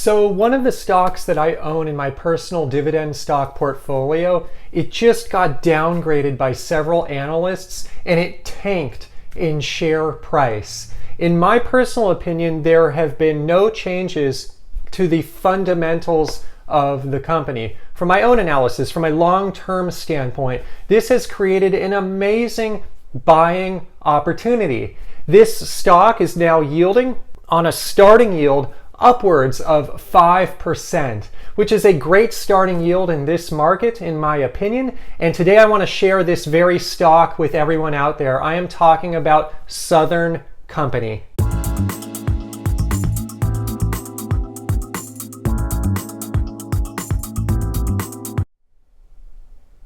So one of the stocks that I own in my personal dividend stock portfolio, it just got downgraded by several analysts and it tanked in share price. In my personal opinion, there have been no changes to the fundamentals of the company. From my own analysis, from a long-term standpoint, this has created an amazing buying opportunity. This stock is now yielding on a starting yield upwards of 5%, which is a great starting yield in this market, in my opinion. And today I want to share this very stock with everyone out there. I am talking about Southern Company.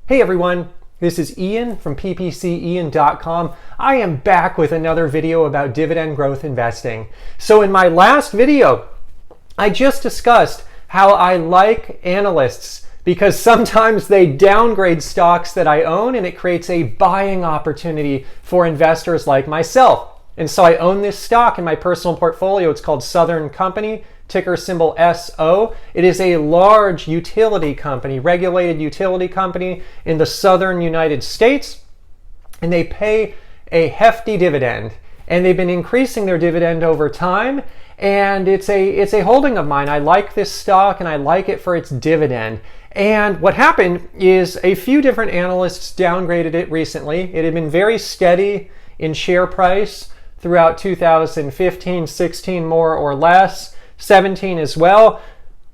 Hey everyone, this is Ian from ppcian.com. I am back with another video about dividend growth investing. So in my last video, I just discussed how I like analysts because sometimes they downgrade stocks that I own and it creates a buying opportunity for investors like myself. And so I own this stock in my personal portfolio. It's called Southern Company, ticker symbol SO. It is a large utility company, regulated utility company in the southern United States, and they pay a hefty dividend. And they've been increasing their dividend over time, and it's a holding of mine. I like this stock and I like it for its dividend. And what happened is a few different analysts downgraded it recently. It had been very steady in share price throughout 2015, 16 more or less, 17 as well.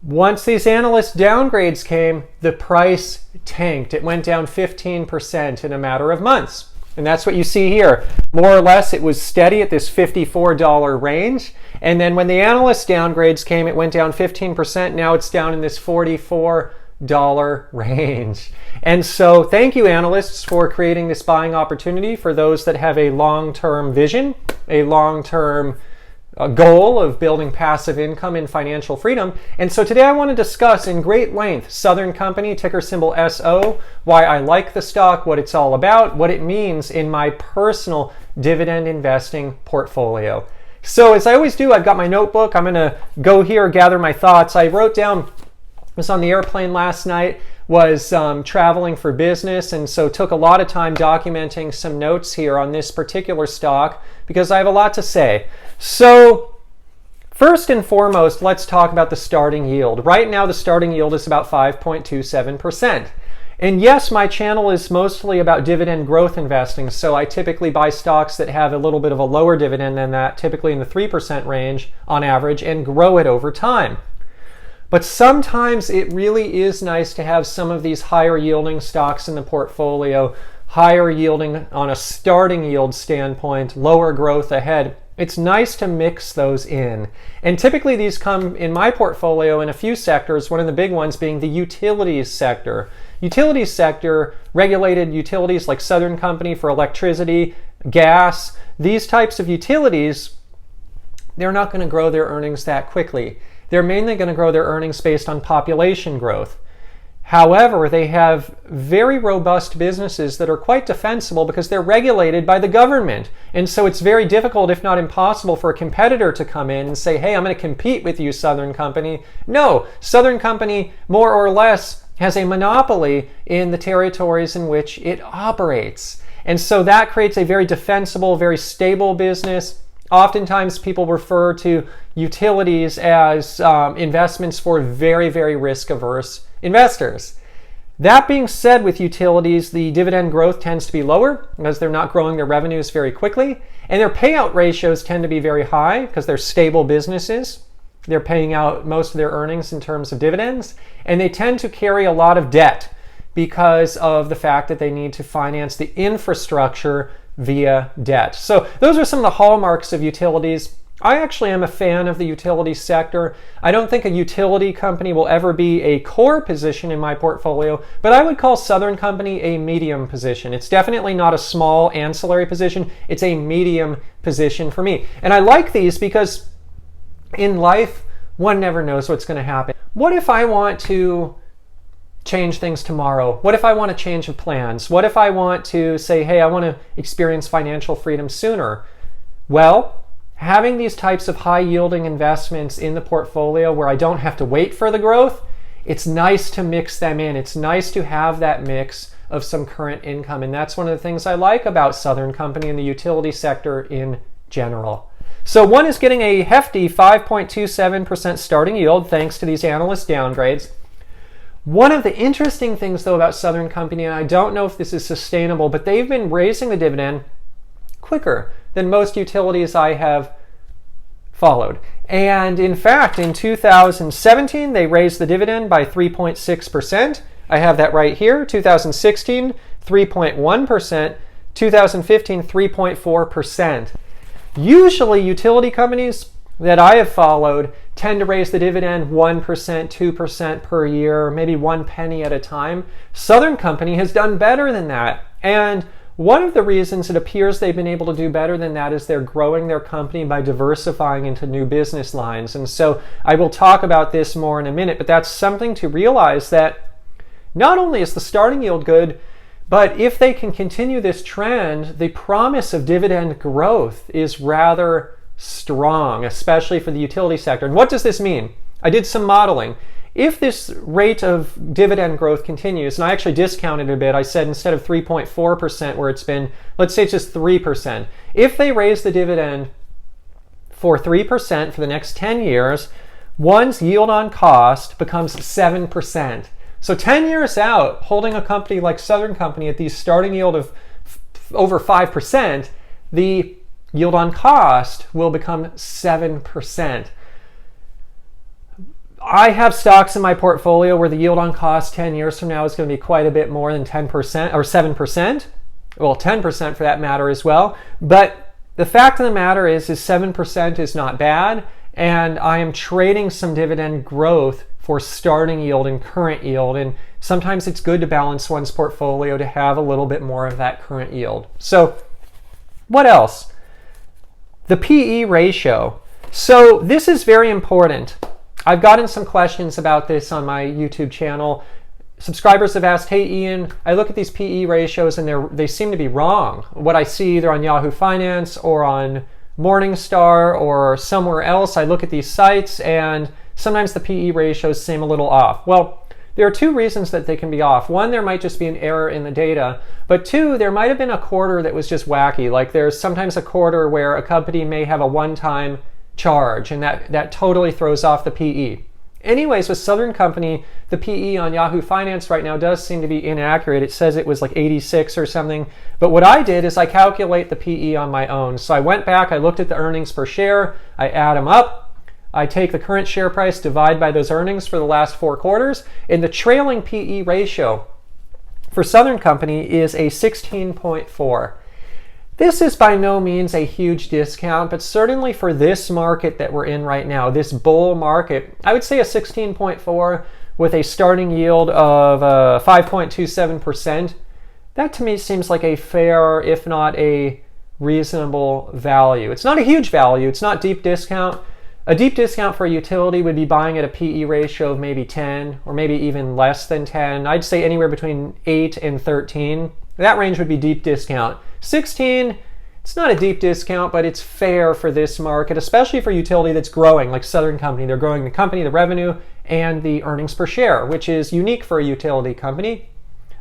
Once these analyst downgrades came, the price tanked. It went down 15% in a matter of months. And that's what you see here. More or less, it was steady at this $54 range. And then when the analyst downgrades came, it went down 15%. Now it's down in this $44 range. And so thank you, analysts, for creating this buying opportunity for those that have a long-term vision, a long-term goal of building passive income and financial freedom. And so today I want to discuss in great length Southern Company, ticker symbol SO, why I like the stock, what it's all about, what it means in my personal dividend investing portfolio. So as I always do, I've got my notebook. I'm going to go here, gather my thoughts. I wrote down, I was on the airplane last night, was traveling for business, and so took a lot of time documenting some notes here on this particular stock because I have a lot to say. So first and foremost, let's talk about the starting yield. Right now, the starting yield is about 5.27%. And yes, my channel is mostly about dividend growth investing, so I typically buy stocks that have a little bit of a lower dividend than that, typically in the 3% range on average, and grow it over time. But sometimes it really is nice to have some of these higher yielding stocks in the portfolio, higher yielding on a starting yield standpoint, lower growth ahead. It's nice to mix those in. And typically these come in my portfolio in a few sectors, one of the big ones being the utilities sector. Utilities sector, regulated utilities like Southern Company for electricity, gas, these types of utilities, they're not going to grow their earnings that quickly. They're mainly going to grow their earnings based on population growth. However, they have very robust businesses that are quite defensible because they're regulated by the government. And so it's very difficult, if not impossible, for a competitor to come in and say, hey, I'm going to compete with you, Southern Company. No, Southern Company, more or less, has a monopoly in the territories in which it operates. And so that creates a very defensible, very stable business. Oftentimes people refer to utilities as investments for very, very risk-averse investors. That being said, with utilities, the dividend growth tends to be lower because they're not growing their revenues very quickly, and their payout ratios tend to be very high because they're stable businesses. They're paying out most of their earnings in terms of dividends, and they tend to carry a lot of debt because of the fact that they need to finance the infrastructure via debt. So those are some of the hallmarks of utilities. I actually am a fan of the utility sector. I don't think a utility company will ever be a core position in my portfolio, but I would call Southern Company a medium position. It's definitely not a small ancillary position. It's a medium position for me. And I like these because in life, one never knows what's going to happen. What if I want to change things tomorrow? What if I want to change of plans? What if I want to say, hey, I want to experience financial freedom sooner? Well, having these types of high yielding investments in the portfolio where I don't have to wait for the growth, it's nice to mix them in. It's nice to have that mix of some current income. And that's one of the things I like about Southern Company and the utility sector in general. So one is getting a hefty 5.27% starting yield thanks to these analyst downgrades. One of the interesting things though about Southern Company, and I don't know if this is sustainable, but they've been raising the dividend quicker than most utilities I have followed. And in fact, in 2017, they raised the dividend by 3.6%. I have that right here. 2016, 3.1%. 2015, 3.4%. Usually utility companies that I have followed tend to raise the dividend 1%, 2% per year, maybe 1 penny at a time. Southern Company has done better than that. And one of the reasons it appears they've been able to do better than that is they're growing their company by diversifying into new business lines. And so I will talk about this more in a minute, but that's something to realize, that not only is the starting yield good, but if they can continue this trend, the promise of dividend growth is rather strong, especially for the utility sector. And what does this mean? I did some modeling. If this rate of dividend growth continues, and I actually discounted a bit, I said instead of 3.4% where it's been, let's say it's just 3%. If they raise the dividend for 3% for the next 10 years, one's yield on cost becomes 7%. So 10 years out, holding a company like Southern Company at the starting yield of over 5%, the yield on cost will become 7%. I have stocks in my portfolio where the yield on cost 10 years from now is going to be quite a bit more than 10% or 7%. Well, 10% for that matter as well. But the fact of the matter is 7% is not bad. And I am trading some dividend growth for starting yield and current yield. And sometimes it's good to balance one's portfolio to have a little bit more of that current yield. So what else? The PE ratio. So this is very important. I've gotten some questions about this on my YouTube channel. Subscribers have asked, hey Ian, I look at these PE ratios and they seem to be wrong. What I see either on Yahoo Finance or on Morningstar or somewhere else, I look at these sites and sometimes the PE ratios seem a little off. Well, there are two reasons that they can be off. One, there might just be an error in the data. But two, there might have been a quarter that was just wacky. Like there's sometimes a quarter where a company may have a one-time charge, and that totally throws off the PE. Anyways, with Southern Company, the PE on Yahoo Finance right now does seem to be inaccurate. It says it was like 86 or something. But what I did is I calculate the PE on my own. So I went back, I looked at the earnings per share, I add them up, I take the current share price, divide by those earnings for the last 4 quarters, and the trailing PE ratio for Southern Company is a 16.4. This is by no means a huge discount, but certainly for this market that we're in right now, this bull market, I would say a 16.4 with a starting yield of 5.27%. That to me seems like a fair, if not a reasonable value. It's not a huge value. It's not deep discount. A deep discount for a utility would be buying at a PE ratio of maybe 10 or maybe even less than 10. I'd say anywhere between 8 and 13. That range would be deep discount. 16, it's not a deep discount, but it's fair for this market, especially for a utility that's growing, like Southern Company. They're growing the company, the revenue, and the earnings per share, which is unique for a utility company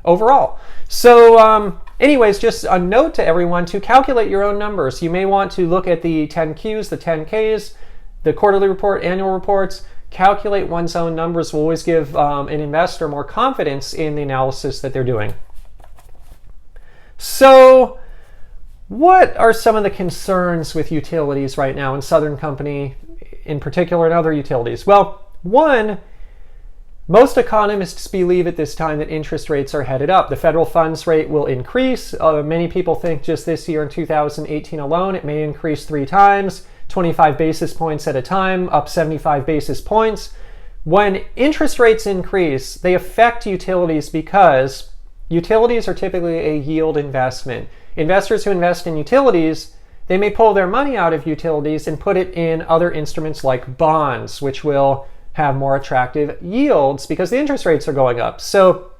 overall. So anyways, just a note to everyone to calculate your own numbers. You may want to look at the 10Qs, the 10Ks, the quarterly report, annual reports. Calculate one's own numbers will always give an investor more confidence in the analysis that they're doing. So what are some of the concerns with utilities right now in Southern Company in particular and other utilities? Well, one, most economists believe at this time that interest rates are headed up. The federal funds rate will increase. Many people think just this year in 2018 alone, it may increase 3 times, 25 basis points at a time, up 75 basis points. When interest rates increase, they affect utilities because utilities are typically a yield investment. Investors who invest in utilities, they may pull their money out of utilities and put it in other instruments like bonds, which will have more attractive yields because the interest rates are going up. So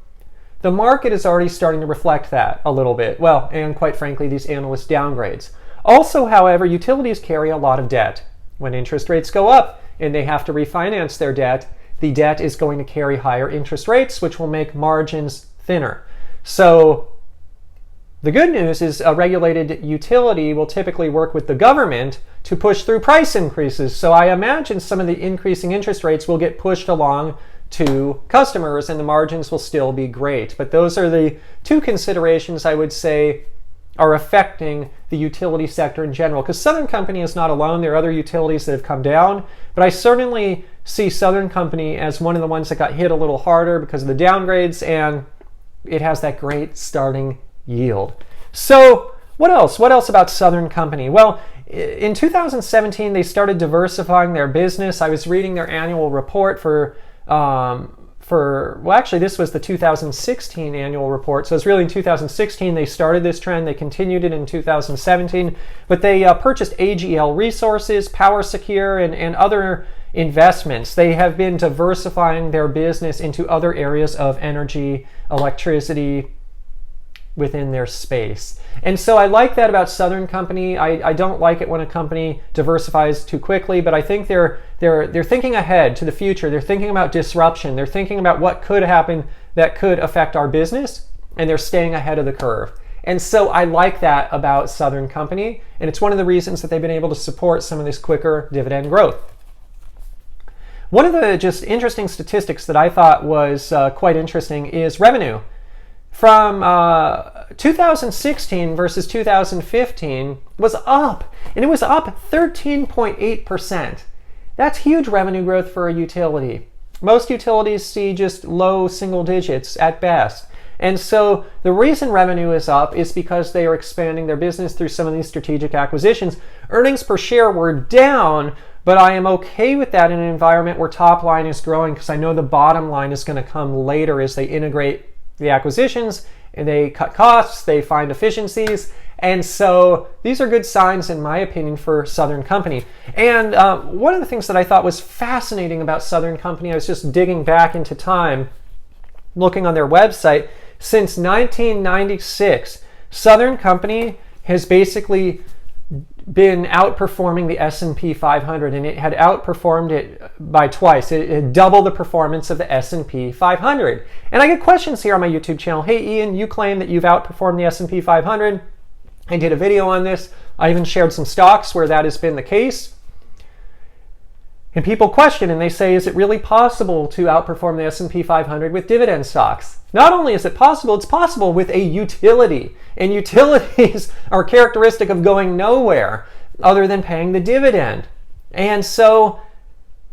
the market is already starting to reflect that a little bit. Well, and quite frankly, these analyst downgrades. Also, however, utilities carry a lot of debt. When interest rates go up and they have to refinance their debt, the debt is going to carry higher interest rates, which will make margins thinner. So the good news is a regulated utility will typically work with the government to push through price increases. So I imagine some of the increasing interest rates will get pushed along to customers and the margins will still be great. But those are the two considerations I would say are affecting the utility sector in general. Because Southern Company is not alone. There are other utilities that have come down. But I certainly see Southern Company as one of the ones that got hit a little harder because of the downgrades, and it has that great starting yield. So what else? What else about Southern Company? Well, in 2017, they started diversifying their business. I was reading their annual report well, actually, this was the 2016 annual report. So it's really in 2016 they started this trend. They continued it in 2017. But they purchased AGL Resources, PowerSecure, and other investments. They have been diversifying their business into other areas of energy, electricity, within their space. And so I like that about Southern Company. I don't like it when a company diversifies too quickly, but I think they're thinking ahead to the future. They're thinking about disruption. They're thinking about what could happen that could affect our business, and they're staying ahead of the curve. And so I like that about Southern Company, and it's one of the reasons that they've been able to support some of this quicker dividend growth. One of the just interesting statistics that I thought was quite interesting is revenue. From 2016 versus 2015 was up, and it was up 13.8%. That's huge revenue growth for a utility. Most utilities see just low single digits at best. And so the reason revenue is up is because they are expanding their business through some of these strategic acquisitions. Earnings per share were down, but I am okay with that in an environment where top line is growing because I know the bottom line is going to come later as they integrate the acquisitions, and they cut costs, they find efficiencies, and so these are good signs in my opinion for Southern Company. And one of the things that I thought was fascinating about Southern Company, I was just digging back into time, looking on their website, since 1996, Southern Company has basically been outperforming the S&P 500, and it had outperformed it by twice. It had doubled the performance of the S&P 500. And I get questions here on my YouTube channel. Hey, Ian, you claim that you've outperformed the S&P 500. I did a video on this. I even shared some stocks where that has been the case. And people question and they say, is it really possible to outperform the S&P 500 with dividend stocks? Not only is it possible, it's possible with a utility. And utilities are characteristic of going nowhere other than paying the dividend. And so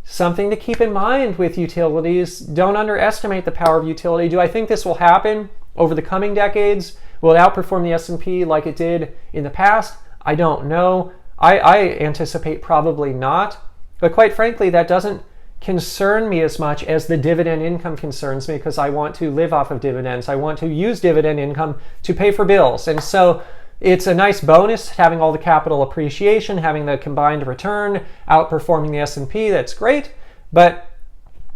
something to keep in mind with utilities, don't underestimate the power of utility. Do I think this will happen over the coming decades? Will it outperform the S&P like it did in the past? I don't know. I anticipate probably not. But quite frankly, that doesn't concern me as much as the dividend income concerns me, because I want to live off of dividends. I want to use dividend income to pay for bills. And so it's a nice bonus having all the capital appreciation, having the combined return, outperforming the S&P. That's great. But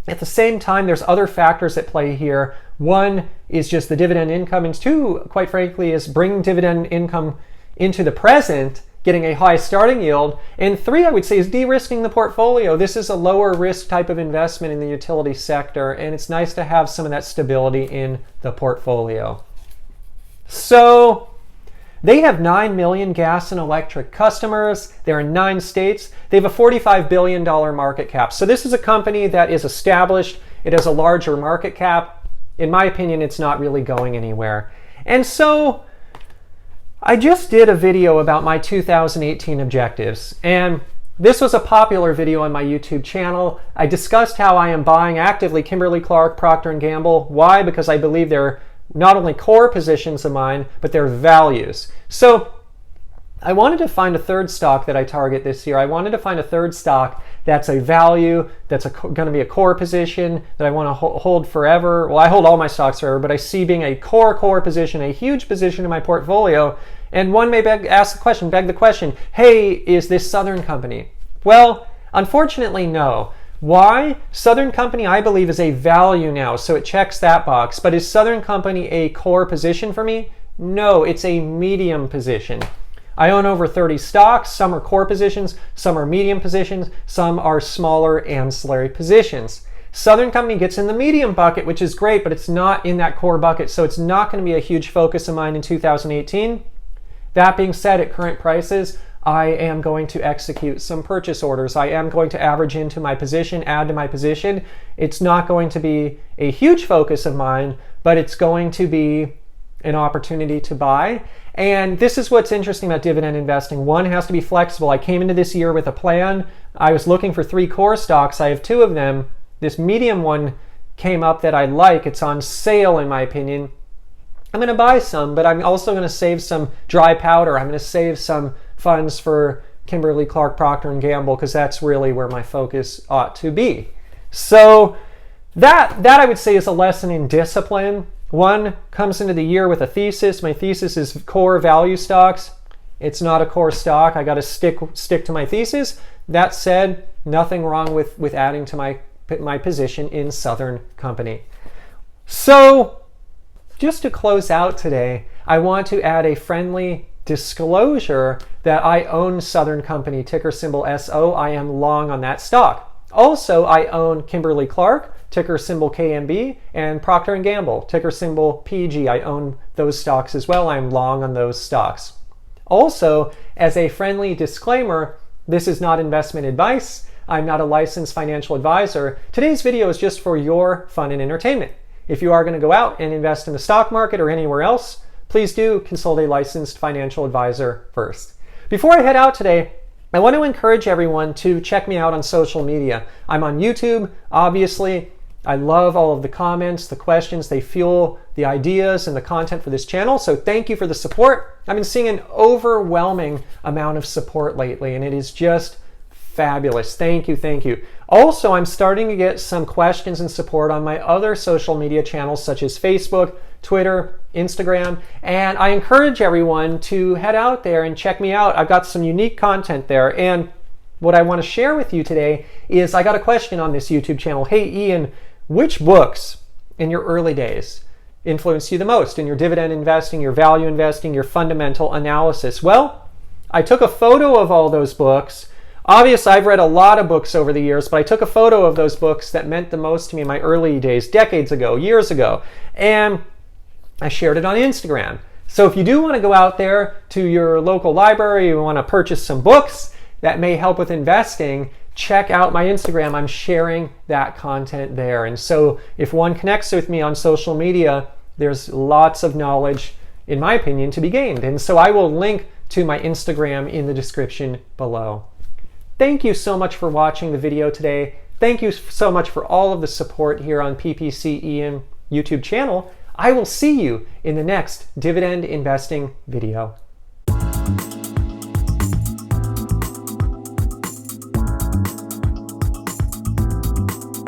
at the same time, there's other factors at play here. One is just the dividend income, and two, quite frankly, is bringing dividend income into the present, getting a high starting yield. And three, I would say, is de-risking the portfolio. This is a lower risk type of investment in the utility sector, and it's nice to have some of that stability in the portfolio. So they have 9 million gas and electric customers. They're in 9 states. They have a $45 billion market cap. So this is a company that is established. It has a larger market cap. In my opinion, it's not really going anywhere. And so I just did a video about my 2018 objectives, and this was a popular video on my YouTube channel. I discussed how I am buying actively Kimberly-Clark, Procter & Gamble. Why? Because I believe they're not only core positions of mine, but they're values. So I wanted to find a third stock that I target this year. I wanted to find a third stock that's a value, that's going to be a core position that I want to hold forever. Well, I hold all my stocks forever, but I see being a core position, a huge position in my portfolio. And one may beg the question, hey, is this Southern Company? Well, unfortunately, no. Why? Southern Company, I believe, is a value now, so it checks that box. But is Southern Company a core position for me? No, it's a medium position. I own over 30 stocks. Some are core positions, some are medium positions, some are smaller ancillary positions. Southern Company gets in the medium bucket, which is great, but it's not in that core bucket, so it's not going to be a huge focus of mine in 2018. That being said, at current prices, I am going to execute some purchase orders. I am going to average into my position, add to my position. It's not going to be a huge focus of mine, but it's going to be an opportunity to buy. And this is what's interesting about dividend investing. One, it has to be flexible. I came into this year with a plan. I was looking for 3 core stocks. I have 2 of them. This medium one came up that I like. It's on sale in my opinion. I'm going to buy some, but I'm also going to save some dry powder. I'm going to save some funds for Kimberly-Clark, Procter & Gamble, because that's really where my focus ought to be. So that I would say is a lesson in discipline. One comes into the year with a thesis. My thesis is core value stocks. It's not a core stock. I got to stick to my thesis. That said, nothing wrong with adding to my position in Southern Company. So just to close out today, I want to add a friendly disclosure that I own Southern Company, ticker symbol SO. I am long on that stock. Also, I own Kimberly-Clark, ticker symbol KMB, and Procter & Gamble, ticker symbol PG. I own those stocks as well. I'm long on those stocks. Also, as a friendly disclaimer, this is not investment advice. I'm not a licensed financial advisor. Today's video is just for your fun and entertainment. If you are going to go out and invest in the stock market or anywhere else, please do consult a licensed financial advisor first. Before I head out today, I want to encourage everyone to check me out on social media. I'm on YouTube, obviously. I love all of the comments, the questions. They fuel the ideas and the content for this channel. So thank you for the support. I've been seeing an overwhelming amount of support lately, and it is just fabulous. Thank you, thank you. Also, I'm starting to get some questions and support on my other social media channels such as Facebook, Twitter, Instagram, and I encourage everyone to head out there and check me out. I've got some unique content there, and what I want to share with you today is I got a question on this YouTube channel. Hey Ian, which books in your early days influenced you the most in your dividend investing, your value investing, your fundamental analysis? Well, I took a photo of all those books. Obviously, I've read a lot of books over the years, but I took a photo of those books that meant the most to me in my early days, decades ago, years ago, and I shared it on Instagram. So if you do want to go out there to your local library, you want to purchase some books that may help with investing, check out my Instagram. I'm sharing that content there. And so if one connects with me on social media, there's lots of knowledge, in my opinion, to be gained. And so I will link to my Instagram in the description below. Thank you so much for watching the video today. Thank you so much for all of the support here on PPC Ian YouTube channel. I will see you in the next dividend investing video.